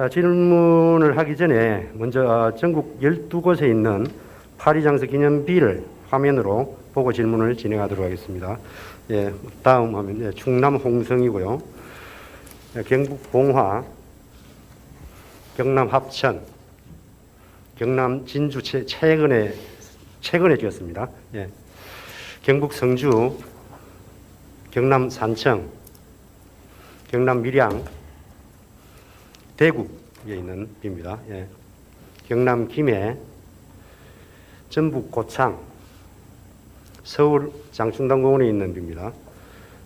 질문을 하기 전에 먼저 전국 12곳에 있는 파리장서 기념비를 화면으로 보고 질문을 진행하도록 하겠습니다. 예, 다음 화면, 충남 홍성이고요. 경북 봉화, 경남 합천, 경남 진주 최근에 지었습니다. 예. 경북 성주, 경남 산청, 경남 밀양, 대구에 있는 비입니다. 예. 경남 김해, 전북 고창, 서울 장충당공원에 있는 비입니다.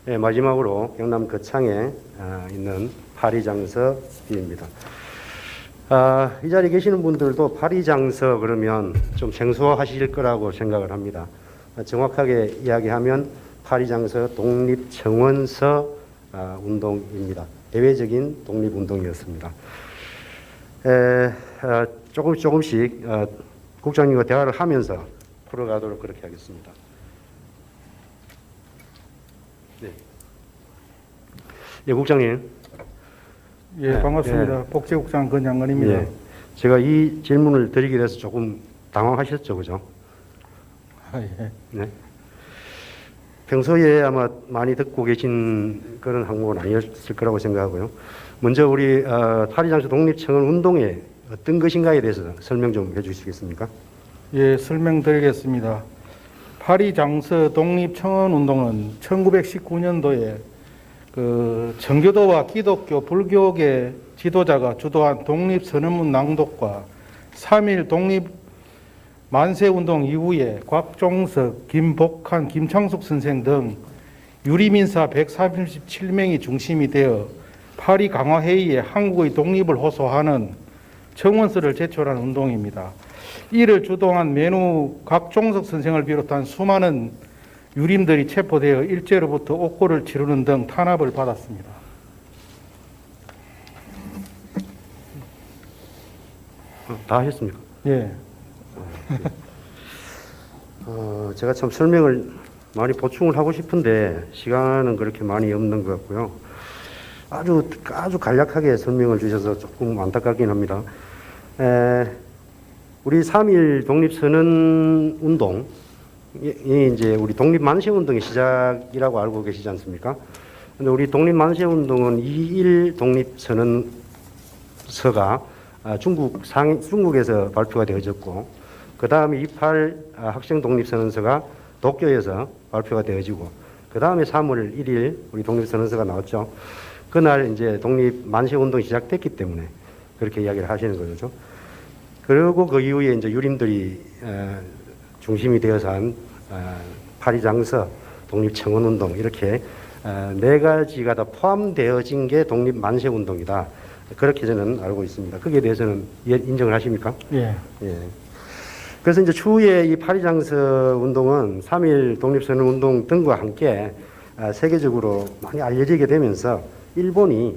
예, 마지막으로 경남 거창에 있는 파리장서 비입니다. 이 자리에 계시는 분들도 파리장서 그러면 좀 생소하실 거라고 생각을 합니다. 정확하게 이야기하면 파리장서 독립청원서 운동입니다. 대외적인 독립운동이었습니다. 조금씩 국장님과 대화를 하면서 풀어가도록 그렇게 하겠습니다. 네. 예, 국장님. 예, 반갑습니다. 복지국장 권양근입니다. 예, 제가 이 질문을 드리게 돼서 조금 당황하셨죠, 그죠? 예. 네. 평소에 아마 많이 듣고 계신 그런 항목은 아니었을 거라고 생각하고요. 먼저 우리 파리장서 독립청원 운동이 어떤 것인가에 대해서 설명 좀 해주시겠습니까? 예, 설명드리겠습니다. 파리장서 독립청원 운동은 1919년도에 정교도와 기독교, 불교계 지도자가 주도한 독립선언문 낭독과 3.1 독립 만세운동 이후에 곽종석, 김복한, 김창숙 선생 등 유리민사 137명이 중심이 되어 파리 강화회의에 한국의 독립을 호소하는 청원서를 제출한 운동입니다. 이를 주도한 맨후 곽종석 선생을 비롯한 수많은 유림들이 체포되어 일제로부터 옥고를 치르는 등 탄압을 받았습니다. 다 하셨습니까? 예. 제가 참 설명을 많이 보충을 하고 싶은데 시간은 그렇게 많이 없는 것 같고요. 아주 간략하게 설명을 주셔서 조금 안타깝긴 합니다. 우리 3.1 독립선언 운동이 이제 우리 독립만세운동의 시작이라고 알고 계시지 않습니까? 근데 우리 독립만세운동은 2.1 독립선언서가 중국에서 발표가 되어졌고, 그 다음에 2.8 학생독립선언서가 도쿄에서 발표가 되어지고, 그 다음에 3월 1일 우리 독립선언서가 나왔죠. 그날 이제 독립만세운동이 시작됐기 때문에 그렇게 이야기를 하시는 거죠. 그리고 그 이후에 이제 유림들이 중심이 되어서 한 파리장서, 독립청원운동 이렇게 네 가지가 다 포함되어진 게 독립만세운동이다. 그렇게 저는 알고 있습니다. 거기에 대해서는 인정을 하십니까? 예. 예. 그래서 이제 추후에 이 파리장서 운동은 3.1 독립선언 운동 등과 함께 세계적으로 많이 알려지게 되면서 일본이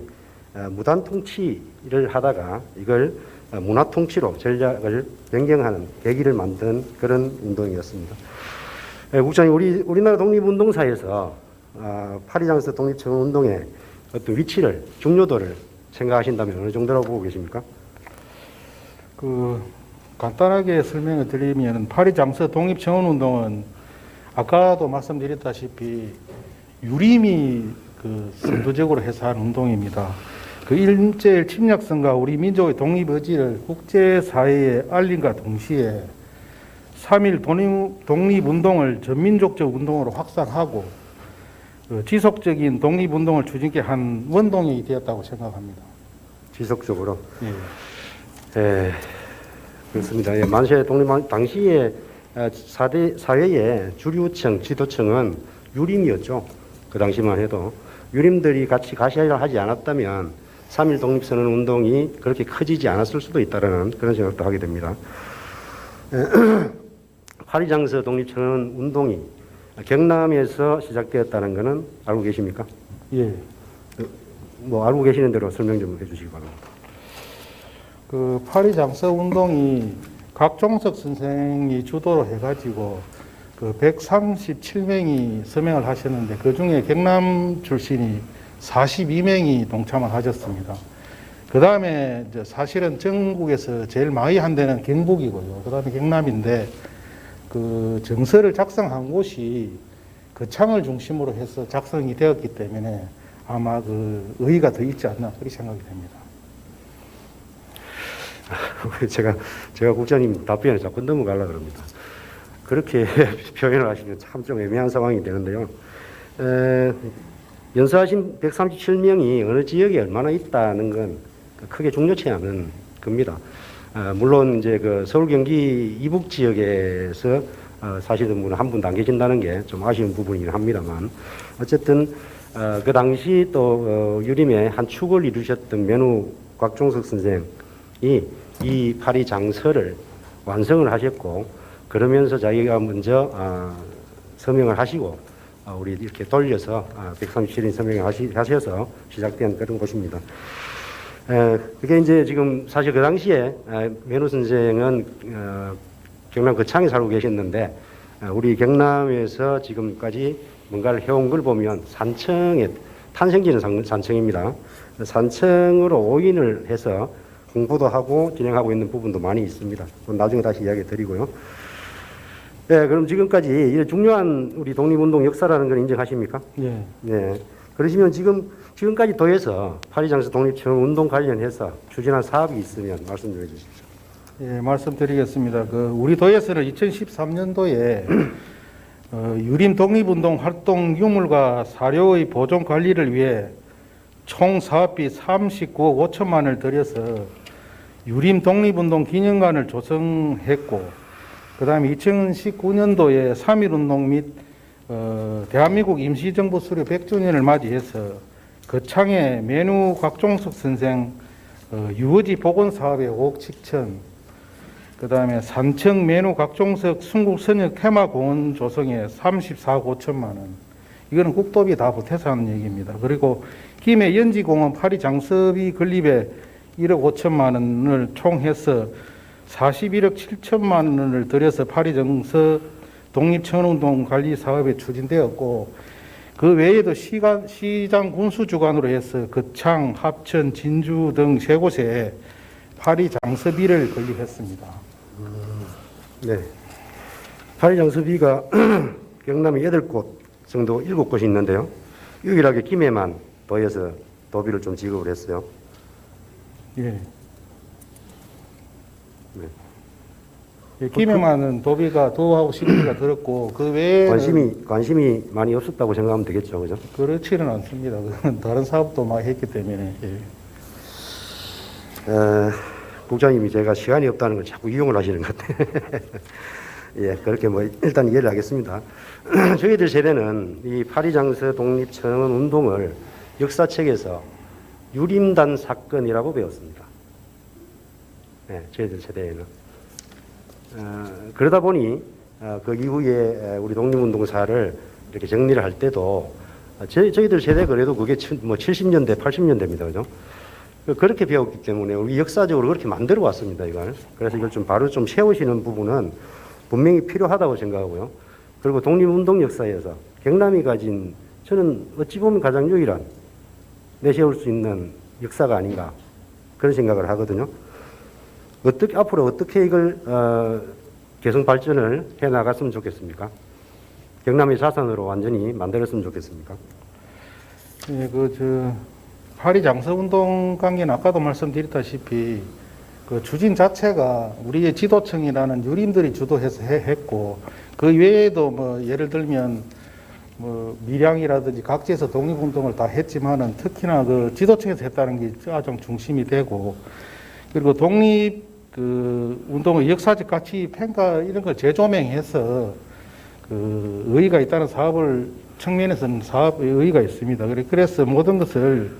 무단 통치를 하다가 이걸 문화 통치로 전략을 변경하는 계기를 만든 그런 운동이었습니다. 국장님, 우리나라 독립운동사에서 파리장서 독립청원 운동의 어떤 위치를, 중요도를 생각하신다면 어느 정도라고 보고 계십니까? 간단하게 설명을 드리면 파리장서 독립청원 운동은 아까도 말씀드렸다시피 유림이 선도적으로 해서 한 운동입니다. 일제일 침략성과 우리 민족의 독립 의지를 국제사회에 알림과 동시에 3.1 독립운동을 전민족적 운동으로 확산하고 지속적인 독립운동을 추진케 한 원동력이 되었다고 생각합니다. 지속적으로? 예. 그렇습니다. 예, 만세 독립 당시에 사회의 주류층, 지도층은 유림이었죠. 그 당시만 해도. 유림들이 같이 가시를 하지 않았다면 3.1 독립선언 운동이 그렇게 커지지 않았을 수도 있다는 그런 생각도 하게 됩니다. 파리장서 독립청원 운동이 경남에서 시작되었다는 것은 알고 계십니까? 예. 알고 계시는 대로 설명 좀 해주시기 바랍니다. 파리장서 운동이 곽종석 선생이 주도로 해가지고 137명이 서명을 하셨는데 그 중에 경남 출신이 42명이 동참을 하셨습니다. 그 다음에 이제 사실은 전국에서 제일 많이 한 데는 경북이고요. 그 다음에 경남인데 그 정서를 작성한 곳이 거창을 중심으로 해서 작성이 되었기 때문에 아마 그 의의가 더 있지 않나 그렇게 생각이 됩니다. 제가 국장님 답변에 자꾸 넘어가려고 그럽니다. 그렇게 표현을 하시면 참 좀 애매한 상황이 되는데요. 연수하신 137명이 어느 지역에 얼마나 있다는 건 크게 중요치 않은 겁니다. 물론 이제 그 서울 경기 이북 지역에서 사시는 분은 한 분도 안 계신다는 게 좀 아쉬운 부분이긴 합니다만 어쨌든 그 당시 또 유림의 한 축을 이루셨던 면우 곽종석 선생이 이 파리 장서를 완성을 하셨고 그러면서 자기가 먼저 서명을 하시고 우리 이렇게 돌려서 137인 서명을 하셔서 시작된 그런 곳입니다. 그게 이제 지금 사실 그 당시에 면우 선생은 경남 거창에 살고 계셨는데 우리 경남에서 지금까지 뭔가를 해온 걸 보면 산청에 탄생지는 산청입니다. 산청으로 오인을 해서 공부도 하고 진행하고 있는 부분도 많이 있습니다. 나중에 다시 이야기 드리고요. 네, 그럼 지금까지 이 중요한 우리 독립운동 역사라는 걸 인정하십니까? 예. 네. 그러시면 지금까지 더해서 파리장서 독립청 운동 관련해서 추진한 사업이 있으면 말씀 좀 해주십시오. 예, 말씀드리겠습니다. 우리 도에서는 2013년도에 유림 독립운동 활동 유물과 사료의 보존 관리를 위해 총 사업비 39억 5천만 원을 들여서 유림 독립운동 기념관을 조성했고, 그 다음에 2019년도에 3.1운동 및 대한민국 임시정부 수립 100주년을 맞이해서 거창의 면우 곽종석 선생 유어지 복원 사업에 5억 7천, 그 다음에 산청 면우 곽종석 순국선역 테마공원 조성에 34억 5천만 원. 이거는 국도비 다 보태서 하는 얘기입니다. 그리고 김해 연지공원 파리 장섭이 건립에 1억 5천만 원을 총해서 41억 7천만 원을 들여서 파리 정서 독립천운동 관리 사업에 추진되었고, 그 외에도 시장 군수 주관으로 해서 거창, 합천, 진주 등 세 곳에 파리 장서비를 건립했습니다. 네. 파리 장서비가 경남에 8곳 정도 7곳이 있는데요. 유일하게 김해만 더해서 도비를 좀 지급을 했어요. 예. 네. 예, 김해만은 도비가 도하고 시비가 들었고 그 외에는 관심이 많이 없었다고 생각하면 되겠죠, 그죠? 그렇지는 않습니다. 그건 다른 사업도 많이 했기 때문에. 예. 국장님이 제가 시간이 없다는 걸 자꾸 이용을 하시는 것 같아요. 예, 그렇게 뭐 일단 이해를 하겠습니다. 저희들 세대는 이 파리장서 독립천원 운동을 역사책에서 유림단 사건이라고 배웠습니다. 네, 저희들 세대에는. 그러다 보니 그 이후에 우리 독립운동사를 이렇게 정리를 할 때도 저희들 세대 그래도 그게 뭐 70년대, 80년대입니다, 그죠? 그렇게 배웠기 때문에 우리 역사적으로 그렇게 만들어 왔습니다, 이걸. 그래서 이걸 좀 바로 좀 세우시는 부분은 분명히 필요하다고 생각하고요. 그리고 독립운동 역사에서 경남이 가진 저는 어찌 보면 가장 유일한 내세울 수 있는 역사가 아닌가 그런 생각을 하거든요. 앞으로 어떻게 이걸 개성 발전을 해 나갔으면 좋겠습니까? 경남의 자산으로 완전히 만들었으면 좋겠습니까? 예, 파리 장서 운동 관계는 아까도 말씀드렸다시피 그 추진 자체가 우리의 지도청이라는 유림들이 주도해서 했고, 그 외에도 뭐 예를 들면 뭐 밀양이라든지 각지에서 독립운동을 다 했지만은 특히나 그 지도청에서 했다는 게 가장 중심이 되고, 그리고 독립 그 운동의 역사적 가치 평가 이런 걸 재조명해서 그 의의가 있다는 사업을 측면에서는 사업의 의의가 있습니다. 그래서 모든 것을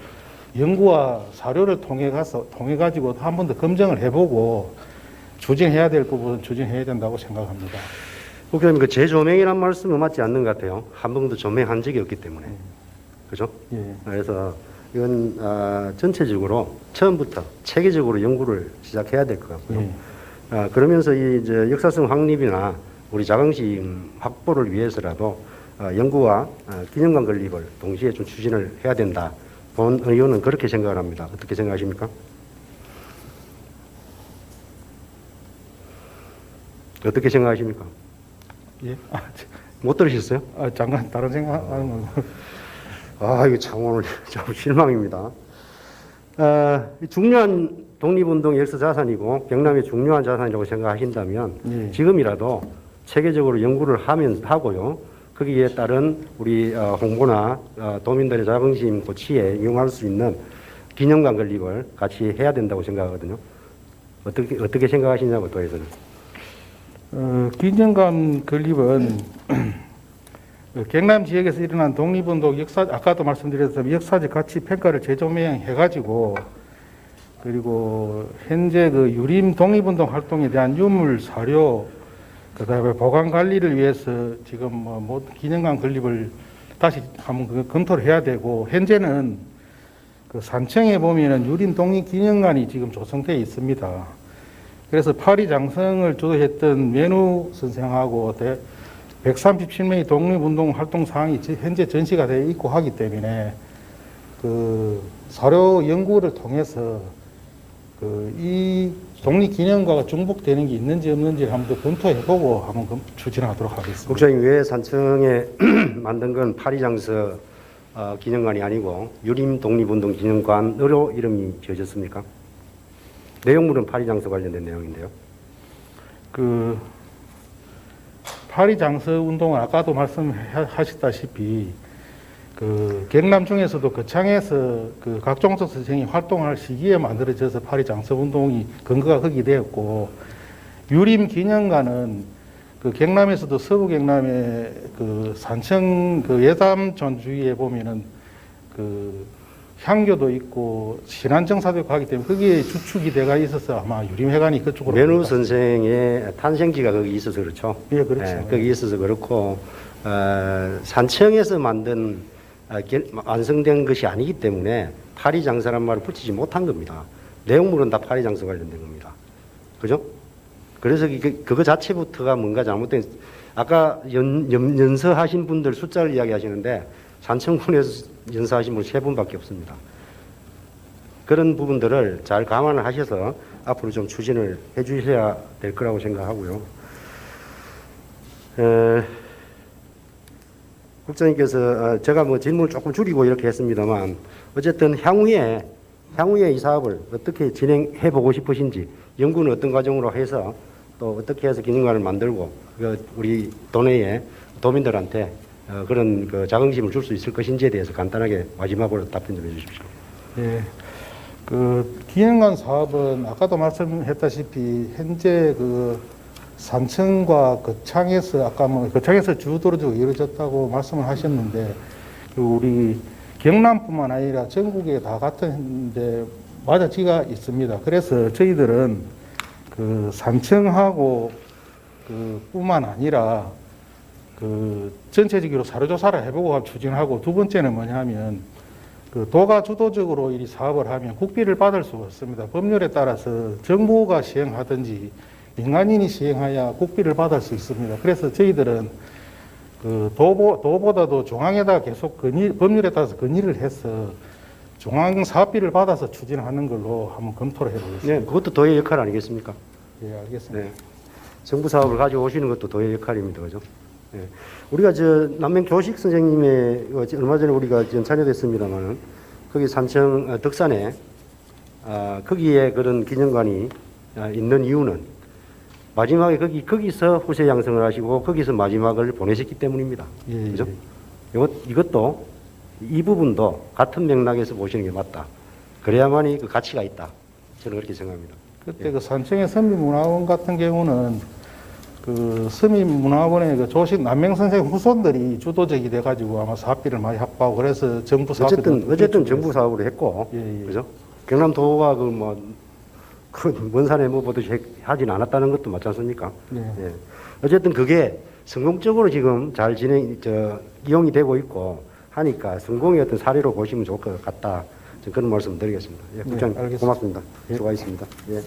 연구와 사료를 통해 가지고 한 번 더 검증을 해보고 추진해야 될 부분은 추진해야 된다고 생각합니다. 국장님, 그 재조명이란 말씀은 맞지 않는 것 같아요. 한 번도 조명한 적이 없기 때문에. 그죠? 예. 그래서 이건 전체적으로 처음부터 체계적으로 연구를 시작해야 될 것 같고요. 예. 그러면서 이제 역사성 확립이나 우리 자긍심 확보를 위해서라도 연구와 기념관 건립을 동시에 좀 추진을 해야 된다. 본 의원은 그렇게 생각을 합니다. 어떻게 생각하십니까? 어떻게 생각하십니까? 예. 못 들으셨어요? 잠깐 다른 생각하는 거. 이거 참 오늘 좀 실망입니다. 중요한 독립운동 역사 자산이고 경남의 중요한 자산이라고 생각하신다면 예. 지금이라도 체계적으로 연구를 하고요. 거기에 따른 우리 홍보나 도민들의 자긍심 고취에 이용할 수 있는 기념관 건립을 같이 해야 된다고 생각하거든요. 어떻게 생각하시냐고 도에서는. 기념관 건립은 경남 지역에서 일어난 독립운동 역사, 아까도 말씀드렸지만 역사적 가치 평가를 재조명해가지고 그리고 현재 그 유림 독립운동 활동에 대한 유물 사료 그다음에 보관 관리를 위해서 지금 뭐 기념관 건립을 다시 한번 검토를 해야 되고 현재는 그 산청에 보면은 유림 독립 기념관이 지금 조성되어 있습니다. 그래서 파리 장성을 주도했던 men우 선생하고 137명의 독립운동 활동 사항이 현재 전시가 되어 있고 하기 때문에 그 사료 연구를 통해서 이 독립기념관과 중복되는 게 있는지 없는지를 한번 더 검토해보고 한번 추진하도록 하겠습니다. 국장님, 왜 산청에 만든 건 파리장서 기념관이 아니고 유림 독립운동 기념관으로 이름이 지어졌습니까? 내용물은 파리장서 관련된 내용인데요. 그 파리장서 운동은 아까도 말씀하셨다시피 그 경남 중에서도 거창에서 그 각종석 선생이 활동할 시기에 만들어져서 파리장서 운동이 근거가 거기 되었고 유림 기념관은 그 경남에서도 서부 경남의 그 산청 그 예담촌 주위에 보면은 그 향교도 있고 신안정사도 있고 하기 때문에 거기에 주축이 돼가 있어서 아마 유림회관이 그쪽으로 men우 선생의 탄생지가 거기 있어서 그렇죠. 예, 그렇죠. 거기 있어서 그렇고 산청에서 만든 완성된 것이 아니기 때문에 파리장서란 말을 붙이지 못한 겁니다. 내용물은 다 파리장서 관련된 겁니다. 그죠? 그래서 그거 자체부터가 뭔가 잘못된, 아까 연서하신 분들 숫자를 이야기하시는데 산청군에서 연서하신 분 3분밖에 없습니다. 그런 부분들을 잘 감안을 하셔서 앞으로 좀 추진을 해 주셔야 될 거라고 생각하고요. 국장님께서 제가 뭐 질문을 조금 줄이고 이렇게 했습니다만 어쨌든 향후에 이 사업을 어떻게 진행해 보고 싶으신지, 연구는 어떤 과정으로 해서 또 어떻게 해서 기념관을 만들고 우리 도내의 도민들한테 그런 그 자긍심을 줄 수 있을 것인지에 대해서 간단하게 마지막으로 답변 좀 해주십시오. 예. 그 기념관 사업은 아까도 말씀했다시피 현재 그 산청과 거창에서 아까 뭐 거창에서 주도적으로 이루어졌다고 말씀을 하셨는데 그 우리 경남뿐만 아니라 전국에 다 같은데 맞아지가 있습니다. 그래서 저희들은 그 산청하고 그 뿐만 아니라 그 전체적으로 사료조사를 해보고 추진하고, 두 번째는 뭐냐면 그 도가 주도적으로 이 사업을 하면 국비를 받을 수가 없습니다. 법률에 따라서 정부가 시행하든지 민간인이 시행해야 국비를 받을 수 있습니다. 그래서 저희들은 그 도보다도 중앙에다 계속 법률에 따라서 건의를 해서 중앙 사업비를 받아서 추진하는 걸로 한번 검토를 해보겠습니다. 네, 그것도 도의 역할 아니겠습니까? 예, 알겠습니다. 네. 정부 사업을 가져오시는 것도 도의 역할입니다. 그죠? 네. 우리가 저 남명 교식 선생님의 얼마 전에 우리가 지금 참여됐습니다만은 거기 산청 덕산에 거기에 그런 기념관이 있는 이유는 마지막에 거기서 후세 양성을 하시고 거기서 마지막을 보내셨기 때문입니다. 예, 그죠? 이것도 이 부분도 같은 맥락에서 보시는 게 맞다. 그래야만이 그 가치가 있다. 저는 그렇게 생각합니다. 그때 그 산청의 서민문화원 같은 경우는 그 서민문화원의 그 조식 남명 선생 후손들이 주도적이 돼가지고 아마 사업비를 많이 확보하고 그래서 정부 사업 어쨌든 정부 사업으로 했고, 예, 예. 그죠? 경남도가 먼 산에 뭐 보듯이 하진 않았다는 것도 맞지 않습니까? 예. 예. 어쨌든 그게 성공적으로 지금 잘 이용이 되고 있고 하니까 성공의 어떤 사례로 보시면 좋을 것 같다. 그런 말씀 드리겠습니다. 예, 국장님, 알겠습니다. 고맙습니다. 예. 수고하셨습니다. 예.